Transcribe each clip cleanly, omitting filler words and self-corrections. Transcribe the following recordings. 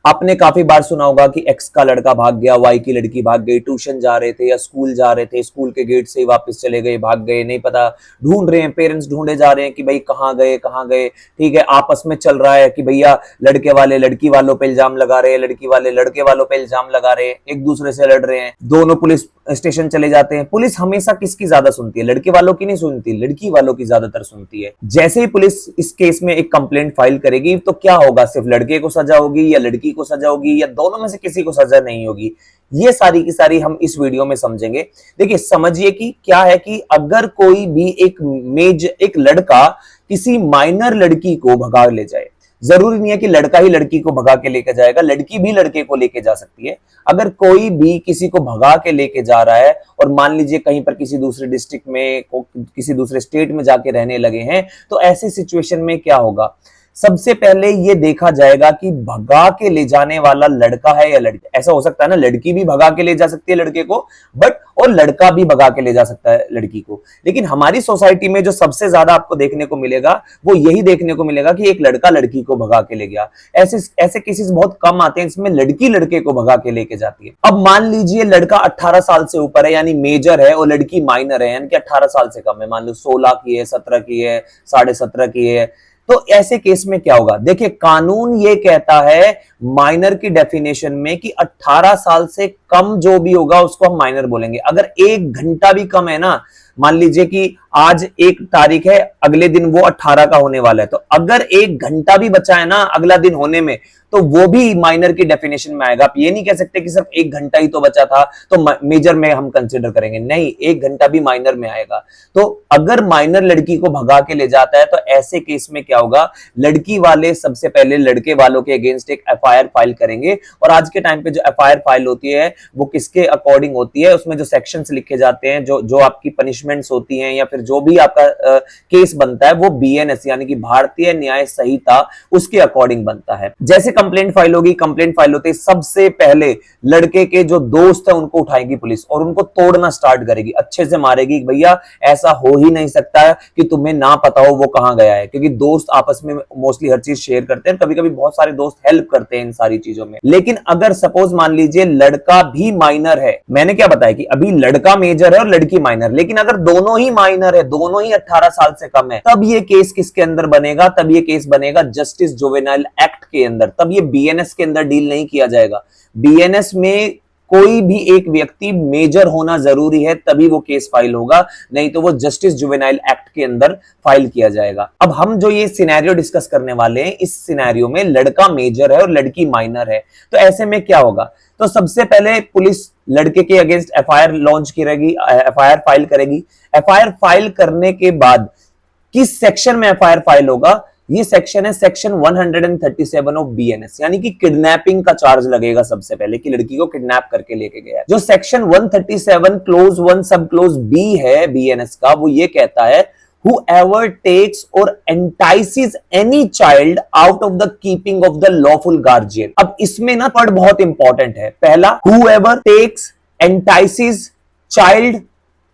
आपने काफी बार सुना होगा कि एक्स का लड़का भाग गया, वाई की लड़की भाग गई, ट्यूशन जा रहे थे या स्कूल जा रहे थे, स्कूल के गेट से ही वापस चले गए, भाग गए, नहीं पता, ढूंढ रहे हैं, पेरेंट्स ढूंढे जा रहे हैं कि भाई कहाँ गए कहाँ गए। ठीक है, आपस में चल रहा है कि भैया लड़के वाले लड़की वालों पे इल्जाम लगा रहे हैं, लड़की वाले लड़के वालों पे इल्जाम लगा रहे हैं, एक दूसरे से लड़ रहे हैं, दोनों पुलिस स्टेशन चले जाते हैं। पुलिस हमेशा किसकी ज्यादा सुनती है? लड़के वालों की नहीं सुनती, लड़की वालों की ज्यादातर सुनती है। जैसे ही पुलिस इस केस में एक कंप्लेंट फाइल करेगी तो क्या होगा? सिर्फ लड़के को सजा होगी या लड़की को सजा होगी या दोनों में से किसी को सजा नहीं होगी? ये सारी की सारी हम इस वीडियो में समझेंगे। देखिए, समझिए कि क्या है कि अगर कोई भी एक लड़का किसी माइनर लड़की को भगा ले जाए, जरूरी नहीं है कि लड़का ही लड़की को भगा के लेके जाएगा, लड़की भी लड़के को लेके जा सकती है। अगर कोई भी किसी को भगा के लेके जा रहा है और मान लीजिए कहीं पर किसी दूसरे डिस्ट्रिक्ट में, किसी दूसरे स्टेट में जाके रहने लगे हैं, तो ऐसी सिचुएशन में क्या होगा? सबसे पहले ये देखा जाएगा कि भगा के ले जाने वाला लड़का है या लड़की। ऐसा हो सकता है ना, लड़की भी भगा के ले जा सकती है लड़के को, और लड़का भी भगा के ले जा सकता है लड़की को। लेकिन हमारी सोसाइटी में जो सबसे ज्यादा आपको देखने को मिलेगा वो यही देखने को मिलेगा कि एक लड़का लड़की को भगा के ले गया। ऐसे ऐसे केसेस बहुत कम आते हैं जिसमें लड़की लड़के को भगा के लेके जाती है। अब मान लीजिए लड़का 18 साल से ऊपर है, यानी मेजर है, और लड़की माइनर है, यानी कि 18 साल से कम है, मान लो 16 की है, 17 की है, 17.5 की है। तो ऐसे केस में क्या होगा? देखिए, कानून ये कहता है माइनर की डेफिनेशन में कि 18 साल से कम जो भी होगा उसको हम माइनर बोलेंगे। अगर 1 घंटा भी कम है ना, मान लीजिए कि आज 1 तारीख है, अगले दिन वो 18 का होने वाला है, तो अगर 1 घंटा भी बचा है ना अगला दिन होने में, तो वो भी माइनर की डेफिनेशन में आएगा। आप ये नहीं कह सकते कि सिर्फ 1 घंटा ही तो बचा था तो मेजर में हम कंसिडर करेंगे, नहीं, 1 घंटा भी माइनर में आएगा। तो अगर माइनर लड़की को भगा के ले जाता है तो ऐसे केस में क्या होगा? लड़की वाले सबसे पहले लड़के वालों के अगेंस्ट एक एफआईआर फाइल करेंगे। और आज के टाइम पे जो एफआईआर फाइल होती है वो किसके अकॉर्डिंग होती है? उसमें जो सेक्शंस लिखे जाते हैं, जो आपकी पनिशमेंट्स होती हैं, या फिर जो भी आपका केस बनता है, वो बीएनएस यानी कि भारतीय न्याय संहिता, उसके अकॉर्डिंग बनता है। जैसे कंप्लेंट फाइल होगी, कंप्लेंट फाइल होते ही सबसे पहले लड़के के जो दोस्त है उनको उठाएगी पुलिस और उनको तोड़ना स्टार्ट करेगी, अच्छे से मारेगी। भैया ऐसा हो ही नहीं सकता है कि तुम्हें ना पता हो वो कहां गया है, क्योंकि दोस्त आपस में मोस्टली हर चीज शेयर करते हैं, कभी कभी बहुत सारे दोस्त हेल्प करते हैं इन सारी चीजों में। लेकिन अगर सपोज मान लीजिए लड़का भी माइनर है, मैंने क्या बताया कि अभी लड़का मेजर है और लड़की माइनर, लेकिन अगर दोनों ही माइनर है, दोनों ही 18 साल से कम है, तब ये केस किसके अंदर बनेगा? तब ये केस बनेगा जस्टिस जुवेनाइल एक्ट के अंदर। तब ये बीएनएस के अंदर डील नहीं किया जाएगा। बीएनएस में कोई भी एक व्यक्ति मेजर होना जरूरी है, तभी वो केस फाइल होगा, नहीं तो वो जस्टिस जुवेनाइल एक्ट के अंदर फाइल किया जाएगा। अब हम जो ये सिनेरियो डिस्कस करने वाले हैं, इस सिनेरियो में लड़का मेजर है और लड़की माइनर है, तो ऐसे में क्या होगा? तो सबसे पहले पुलिस लड़के के अगेंस्ट एफआईआर लॉन्च करेगी, एफआईआर फाइल करेगी। एफआईआर फाइल करने के बाद किस सेक्शन में एफआईआर फाइल होगा? ये सेक्शन है सेक्शन 137 ऑफ बीएनएस, यानी कि किडनैपिंग का चार्ज लगेगा सबसे पहले, कि लड़की को किडनैप करके लेके गया। जो सेक्शन 137 क्लोज 1 सब क्लोज बी है बीएनएस का, वो ये कहता है whoever takes or entices any child out of the keeping of the lawful guardian। अब इसमें ना वर्ड बहुत इंपॉर्टेंट है। पहला whoever takes, entices, child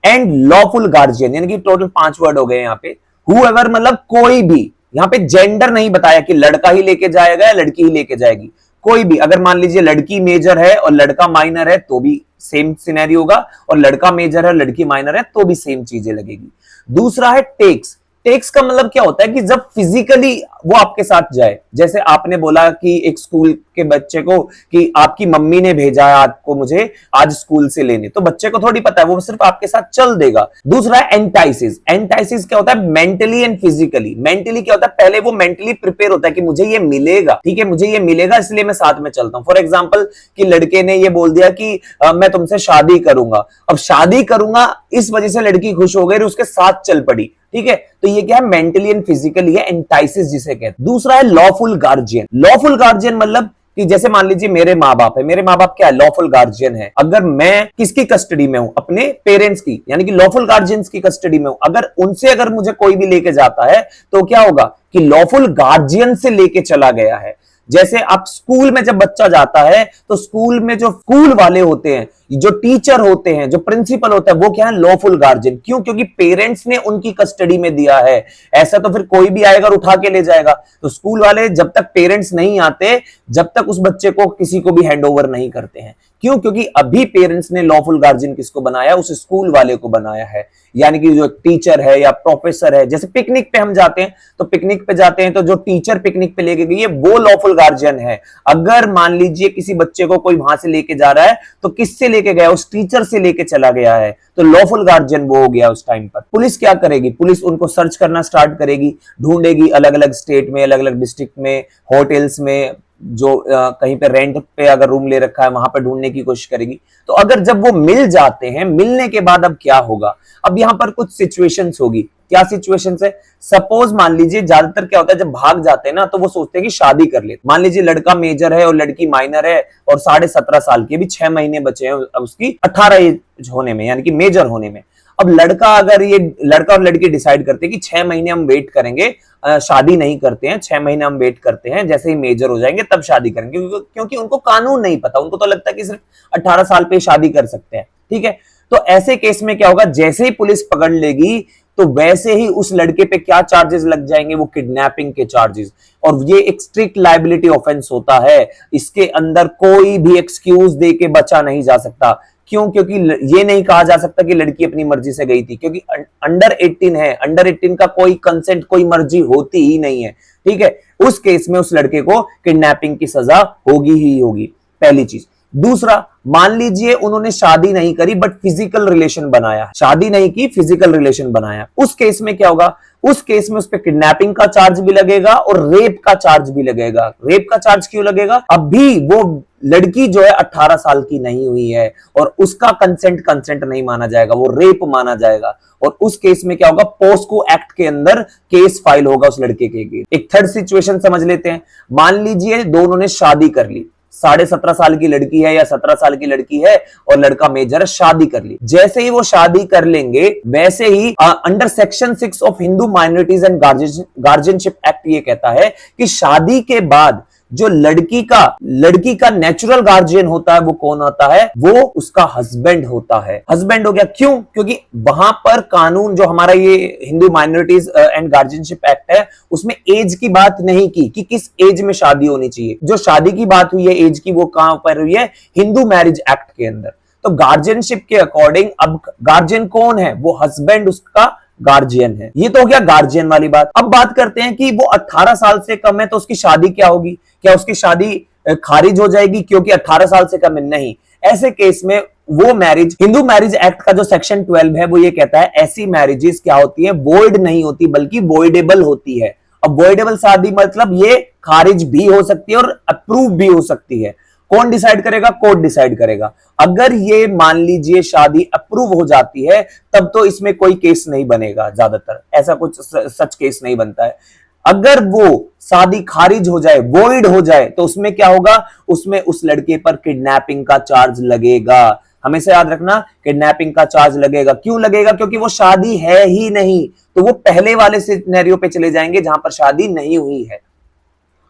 and lawful guardian, यानी कि टोटल 5 वर्ड हो गए यहाँ पे। whoever मतलब कोई भी, यहाँ पे जेंडर नहीं बताया कि लड़का ही लेके जाएगा या लड़की ही लेके जाएगी, कोई भी। अगर मान लीजिए लड़की मेजर है और लड़का माइनर है तो भी सेम सिनेरियो होगा, और लड़का मेजर है लड़की माइनर है तो भी सेम चीजें लगेगी। दूसरा है टेक्स। टेक्स का मतलब क्या होता है कि जब फिजिकली वो आपके साथ जाए, जैसे आपने बोला कि एक स्कूल के बच्चे को कि आपकी मम्मी ने भेजा है आपको मुझे आज स्कूल से लेने, तो बच्चे को थोड़ी पता है, वो सिर्फ आपके साथ चल देगा। दूसरा है एंटाइसिस। एंटाइसिस क्या होता है? Mentally and physically. मेंटली क्या होता है? पहले वो मेंटली प्रिपेयर होता है कि मुझे ये मिलेगा, ठीक है, मुझे ये मिलेगा इसलिए मैं साथ में चलता हूं। फॉर एग्जाम्पल कि लड़के ने ये बोल दिया कि मैं तुमसे शादी करूंगा, अब शादी करूंगा इस वजह से लड़की खुश हो गई और उसके साथ चल पड़ी, ठीक है, तो ये क्या है? मेंटली एंड फिजिकली है, एंटाइसिस जिसे कहते हैं। दूसरा है लॉफुल गार्जियन। लॉफुल गार्जियन मतलब कि जैसे मान लीजिए मेरे माँ बाप है, मेरे माँ बाप क्या है? लॉफुल गार्जियन है। अगर मैं किसकी कस्टडी में हूं? अपने पेरेंट्स की, यानी कि लॉफुल गार्जियंस की कस्टडी में हूं, अगर उनसे मुझे कोई भी लेके जाता है तो क्या होगा कि लॉफुल गार्जियन से लेके चला गया है। जैसे आप स्कूल में जब बच्चा जाता है तो स्कूल में जो स्कूल वाले होते हैं, जो टीचर होते हैं, जो प्रिंसिपल होता है, वो क्या है, लॉफुल गार्जियन। क्यों? क्योंकि पेरेंट्स ने उनकी कस्टडी में दिया है। ऐसा तो फिर कोई भी आएगा और उठा के ले जाएगा। तो स्कूल वाले जब तक पेरेंट्स नहीं आते, जब तक उस बच्चे को किसी को भी हैंड ओवर नहीं करते हैं। क्यों? क्योंकि अभी पेरेंट्स ने लॉफुल गार्जियन किसको बनाया? उस स्कूल वाले को बनाया है। यानी कि जो टीचर है या प्रोफेसर है, जैसे पिकनिक पे हम जाते हैं, तो पिकनिक पे जाते हैं तो जो टीचर पिकनिक पे लेके गई है वो लॉफुल गार्जियन है। अगर मान लीजिए किसी बच्चे को कोई वहां से लेके जा रहा है तो किससे लेके गया? उस टीचर से लेके चला गया है, तो लॉफुल गार्जियन वो हो गया उस टाइम पर। पुलिस क्या करेगी? पुलिस उनको सर्च करना स्टार्ट करेगी, ढूंढेगी अलग अलग स्टेट में, अलग अलग डिस्ट्रिक्ट में, होटल्स में, जो कहीं पे रेंट पे अगर रूम ले रखा है वहां पे ढूंढने की कोशिश करेगी। तो अगर जब वो मिल जाते हैं, मिलने के बाद अब क्या होगा? अब यहां पर कुछ सिचुएशंस होगी। क्या सिचुएशंस है? सपोज मान लीजिए, ज्यादातर क्या होता है जब भाग जाते हैं ना, तो वो सोचते हैं कि शादी कर ले। मान लीजिए लड़का मेजर है और लड़की माइनर है और 17.5 साल की, अभी 6 महीने बचे हैं उसकी 18 एज होने में, यानी कि मेजर होने में। अब लड़का और लड़की डिसाइड करते हैं कि 6 महीने हम वेट करेंगे, शादी नहीं करते हैं, 6 महीने हम वेट करते हैं, जैसे ही मेजर हो जाएंगे तब शादी करेंगे। क्योंकि उनको कानून नहीं पता, उनको तो लगता है कि सिर्फ 18 साल पे शादी कर सकते हैं। ठीक है, तो ऐसे केस में क्या होगा? जैसे ही पुलिस पकड़ लेगी तो वैसे ही उस लड़के पे क्या चार्जेस लग जाएंगे? वो किडनैपिंग के चार्जेस। और ये एक स्ट्रिक्ट लायबिलिटी ऑफेंस होता है, इसके अंदर कोई भी एक्सक्यूज दे के बचा नहीं जा सकता। क्यों? क्योंकि ये नहीं कहा जा सकता कि लड़की अपनी मर्जी से गई थी, क्योंकि अंडर 18 है। अंडर 18 का कोई कंसेंट, कोई मर्जी होती ही नहीं है। ठीक है, उस केस में उस लड़के को किडनैपिंग की सजा होगी ही होगी, पहली चीज। दूसरा, मान लीजिए उन्होंने शादी नहीं करी बट फिजिकल रिलेशन बनाया, शादी नहीं की, फिजिकल रिलेशन बनाया। उस केस में क्या होगा? उस केस में उस पर किडनैपिंग का चार्ज भी लगेगा और रेप का चार्ज भी लगेगा। रेप का चार्ज क्यों लगेगा? अभी वो लड़की जो है 18 साल की नहीं हुई है और उसका कंसेंट नहीं माना जाएगा, वो रेप माना जाएगा। और उस केस में क्या होगा? पोस्को एक्ट के अंदर केस फाइल होगा उस लड़के के। एक थर्ड सिचुएशन समझ लेते हैं। मान लीजिए दोनों ने शादी कर ली, 17.5 साल की लड़की है या 17 साल की लड़की है और लड़का मेजर है, शादी कर ली। जैसे ही वो शादी कर लेंगे, वैसे ही under section 6 of Hindu Minorities and Guardianship Act ये कहता है कि शादी के बाद जो लड़की का नेचुरल गार्जियन होता है, वो कौन होता है? वो उसका हस्बैंड होता है। हस्बैंड हो गया। क्यों? क्योंकि वहां पर कानून, जो हमारा ये Hindu Minorities and Guardianship act है, उसमें एज की बात नहीं की कि किस एज में शादी होनी चाहिए। जो शादी की बात हुई है एज की, वो कहां पर हुई है? हिंदू मैरिज एक्ट के अंदर। तो गार्जियनशिप के अकॉर्डिंग अब गार्जियन कौन है? वो हस्बैंड उसका गार्जियन है। ये तो हो गया गार्जियन वाली बात। अब बात करते हैं कि वो 18 साल से कम है तो उसकी शादी क्या होगी? क्या उसकी शादी खारिज हो जाएगी क्योंकि 18 साल से कम है? नहीं। ऐसे केस में वो मैरिज, हिंदू मैरिज एक्ट का जो सेक्शन 12 है वो ये कहता है ऐसी मैरिजेस क्या होती है? वॉइड नहीं होती बल्कि वॉइडेबल होती है। अब वॉइडेबल शादी मतलब ये खारिज भी हो सकती है और अप्रूव भी हो सकती है। कौन डिसाइड करेगा? कोर्ट डिसाइड करेगा। अगर ये मान लीजिए शादी अप्रूव हो जाती है तब तो इसमें कोई केस नहीं बनेगा, ज्यादातर ऐसा कुछ सच केस नहीं बनता है। अगर वो शादी खारिज हो जाए, वॉइड हो जाए, तो उसमें क्या होगा? उसमें उस लड़के पर किडनैपिंग का चार्ज लगेगा। हमेशा याद रखना, किडनैपिंग का चार्ज लगेगा। क्यों लगेगा? क्योंकि वो शादी है ही नहीं, तो वो पहले वाले सिनेरियो पे चले जाएंगे जहां पर शादी नहीं हुई है।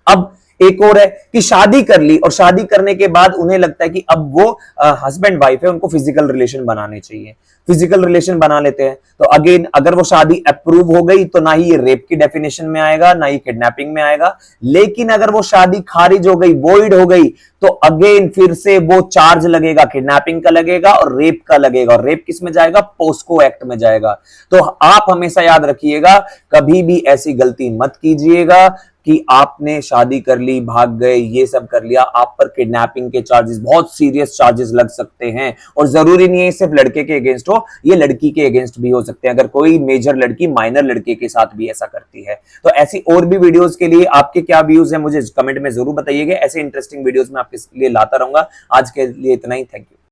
अब एक और है कि शादी कर ली और शादी करने के बाद उन्हें लगता है कि अब वो हस्बैंड वाइफ है, उनको फिजिकल रिलेशन बनाने चाहिए। फिजिकल रिलेशन बना लेते हैं। तो अगेन अगर वो शादी अप्रूव हो गई तो ना ही ये रेप की डेफिनेशन में आएगा, ना ही किडनैपिंग में आएगा। लेकिन अगर वो शादी खारिज हो गई, वॉइड हो गई, तो अगेन फिर से वो चार्ज लगेगा, किडनैपिंग का लगेगा और रेप का लगेगा। और रेप किस में जाएगा? पोस्को एक्ट में जाएगा। तो आप हमेशा याद रखिएगा, कभी भी ऐसी गलती मत कीजिएगा कि आपने शादी कर ली, भाग गए, ये सब कर लिया। आप पर किडनैपिंग के चार्जेस, बहुत सीरियस चार्जेस लग सकते हैं। और जरूरी नहीं है सिर्फ लड़के के अगेंस्ट हो, ये लड़की के अगेंस्ट भी हो सकते हैं, अगर कोई मेजर लड़की माइनर लड़के के साथ भी ऐसा करती है। तो ऐसी और भी वीडियोस के लिए आपके क्या व्यूज हैं मुझे कमेंट में जरूर बताइएगा। ऐसे इंटरेस्टिंग वीडियोस मैं आपके लिए लाता रहूंगा। आज के लिए इतना ही, थैंक यू।